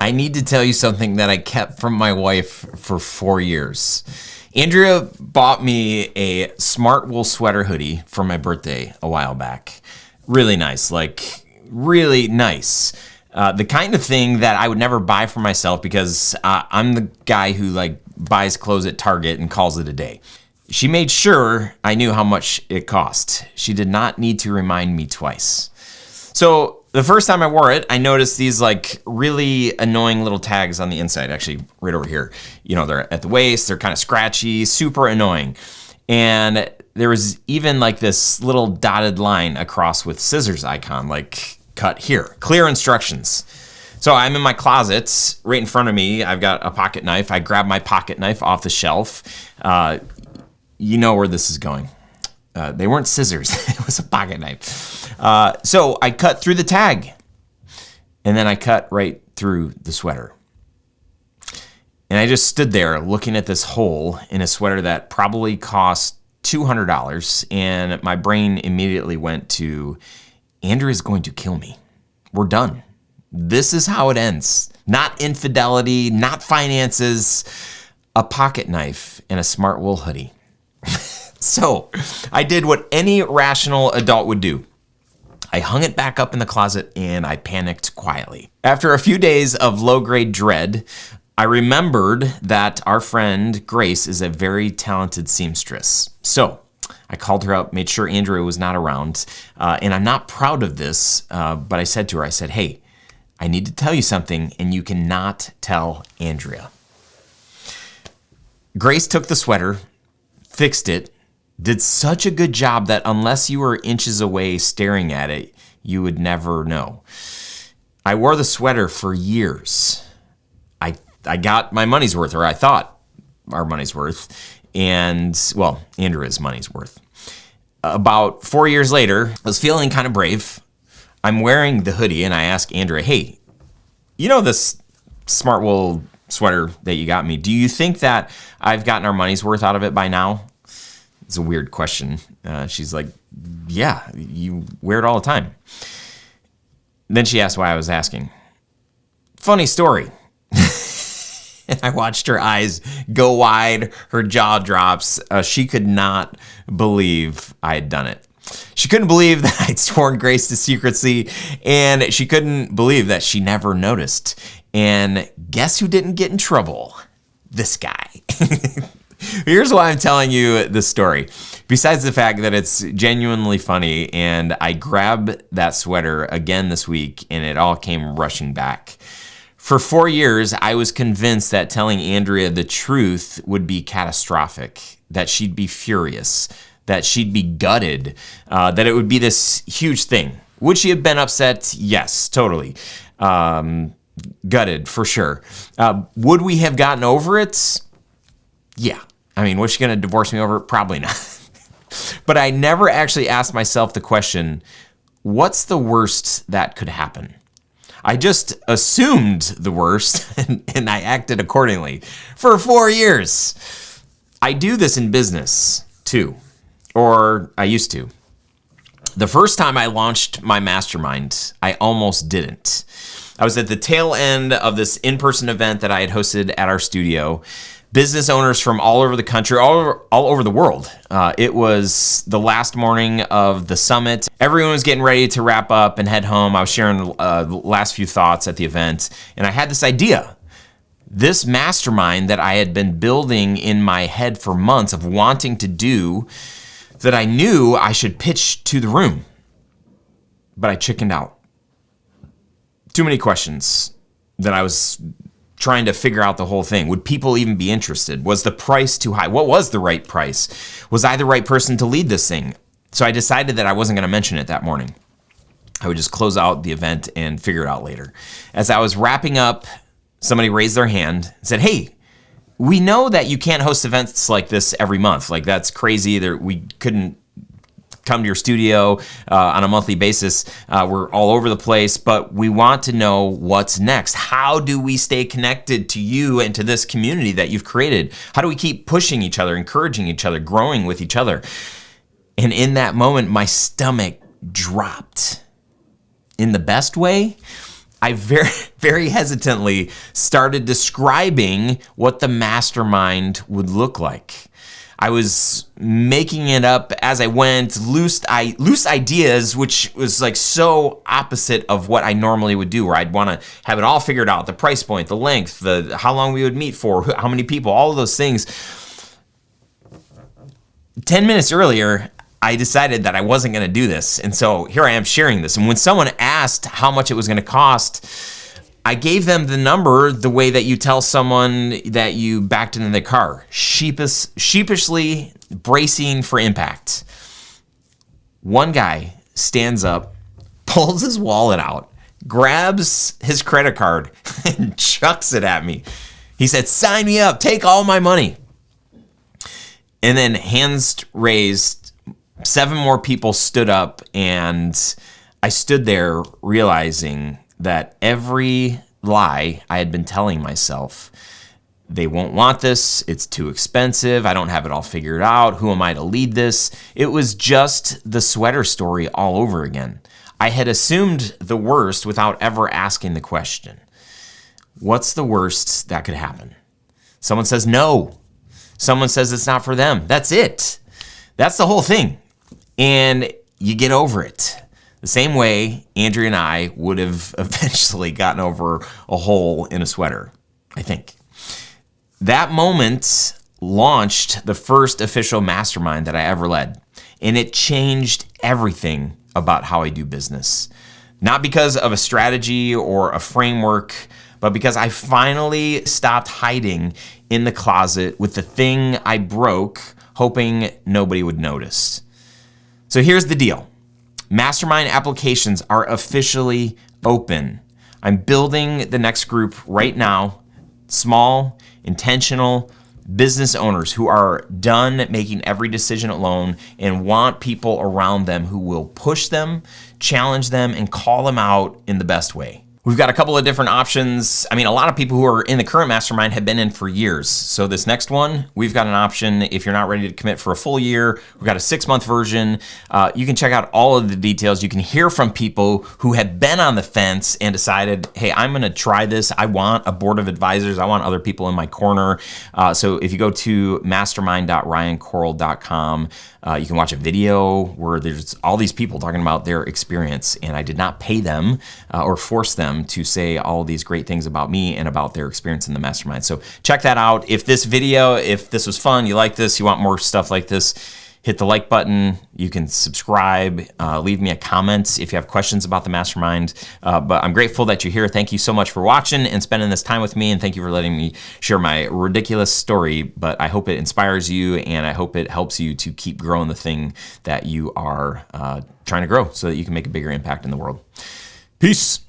I need to tell you something that I kept from my wife for 4 years. Andrea bought me a smart wool sweater hoodie for my birthday a while back. Really nice, really nice. The kind of thing that I would never buy for myself because I'm the guy who buys clothes at Target and calls it a day. She made sure I knew how much it cost. She did not need to remind me twice. So the first time I wore it, I noticed these really annoying little tags on the inside, actually right over here. They're at the waist, they're kind of scratchy, super annoying. And there was even this little dotted line across with scissors icon, cut here. Clear instructions. So I'm in my closet, right in front of me, I've got a pocket knife. I grab my pocket knife off the shelf. You know where this is going. They weren't scissors, it was a pocket knife. So I cut through the tag, and then I cut right through the sweater. And I just stood there looking at this hole in a sweater that probably cost $200, and my brain immediately went to, Andrea's going to kill me. We're done. This is how it ends. Not infidelity, not finances, a pocket knife and a smart wool hoodie. So I did what any rational adult would do. I hung it back up in the closet and I panicked quietly. After a few days of low-grade dread, I remembered that our friend Grace is a very talented seamstress. So I called her up, made sure Andrea was not around, and I'm not proud of this, but I said to her, hey, I need to tell you something, and you cannot tell Andrea. Grace took the sweater, fixed it, did such a good job that unless you were inches away staring at it, you would never know. I wore the sweater for years. I got my money's worth, or I thought our money's worth, and, well, Andrea's money's worth. About 4 years later, I was feeling kind of brave. I'm wearing the hoodie, and I ask Andrea, hey, this smart wool sweater that you got me, do you think that I've gotten our money's worth out of it by now? It's a weird question. She's like, yeah, you wear it all the time. Then she asked why I was asking. Funny story. And I watched her eyes go wide, her jaw drops. She could not believe I had done it. She couldn't believe that I'd sworn Grace to secrecy, and she couldn't believe that she never noticed. And guess who didn't get in trouble? This guy. Here's why I'm telling you this story. Besides the fact that it's genuinely funny, and I grabbed that sweater again this week, and it all came rushing back. For 4 years, I was convinced that telling Andrea the truth would be catastrophic, that she'd be furious, that she'd be gutted, that it would be this huge thing. Would she have been upset? Yes, totally. Gutted, for sure. Would we have gotten over it? Yeah. Was she going to divorce me over it? Probably not. But I never actually asked myself the question, what's the worst that could happen? I just assumed the worst and I acted accordingly for 4 years. I do this in business too, or I used to. The first time I launched my Mastermind, I almost didn't. I was at the tail end of this in-person event that I had hosted at our studio. Business owners from all over the country, all over the world. It was the last morning of the summit. Everyone was getting ready to wrap up and head home. I was sharing the last few thoughts at the event, and I had this idea. This mastermind that I had been building in my head for months of wanting to do, that I knew I should pitch to the room. But I chickened out. Too many questions that I was trying to figure out the whole thing. Would people even be interested? Was the price too high? What was the right price? Was I the right person to lead this thing? So I decided that I wasn't going to mention it that morning. I would just close out the event and figure it out later. As I was wrapping up, somebody raised their hand and said, hey, we know that you can't host events like this every month. That's crazy. We couldn't come to your studio on a monthly basis. We're all over the place, but we want to know what's next. How do we stay connected to you and to this community that you've created? How do we keep pushing each other, encouraging each other, growing with each other? And in that moment, my stomach dropped. In the best way, I very, very hesitantly started describing what the mastermind would look like. I was making it up as I went, loose ideas, which was like so opposite of what I normally would do, where I'd want to have it all figured out, the price point, the length, how long we would meet for, how many people, all of those things. 10 minutes earlier, I decided that I wasn't going to do this. And so here I am sharing this. And when someone asked how much it was going to cost, I gave them the number the way that you tell someone that you backed into the car, sheepishly bracing for impact. One guy stands up, pulls his wallet out, grabs his credit card, and chucks it at me. He said, "Sign me up, take all my money." And then hands raised, 7 more people stood up, and I stood there realizing that every lie I had been telling myself, they won't want this, it's too expensive, I don't have it all figured out, who am I to lead this? It was just the sweater story all over again. I had assumed the worst without ever asking the question. What's the worst that could happen? Someone says no. Someone says it's not for them. That's it. That's the whole thing. And you get over it. The same way Andrea and I would have eventually gotten over a hole in a sweater, I think. That moment launched the first official mastermind that I ever led. And it changed everything about how I do business. Not because of a strategy or a framework, but because I finally stopped hiding in the closet with the thing I broke, hoping nobody would notice. So here's the deal. Mastermind applications are officially open. I'm building the next group right now. Small, intentional business owners who are done making every decision alone and want people around them who will push them, challenge them, and call them out in the best way. We've got a couple of different options. A lot of people who are in the current mastermind have been in for years. So this next one, we've got an option. If you're not ready to commit for a full year, we've got a 6-month version. You can check out all of the details. You can hear from people who have been on the fence and decided, hey, I'm gonna try this. I want a board of advisors. I want other people in my corner. So if you go to mastermind.ryancoral.com, you can watch a video where there's all these people talking about their experience, and I did not pay them or force them to say all these great things about me and about their experience in the mastermind. So check that out. If this was fun, you like this, you want more stuff like this, hit the like button. You can subscribe, leave me a comment if you have questions about the mastermind. But I'm grateful that you're here. Thank you so much for watching and spending this time with me, and thank you for letting me share my ridiculous story. But I hope it inspires you, and I hope it helps you to keep growing the thing that you are trying to grow so that you can make a bigger impact in the world. Peace.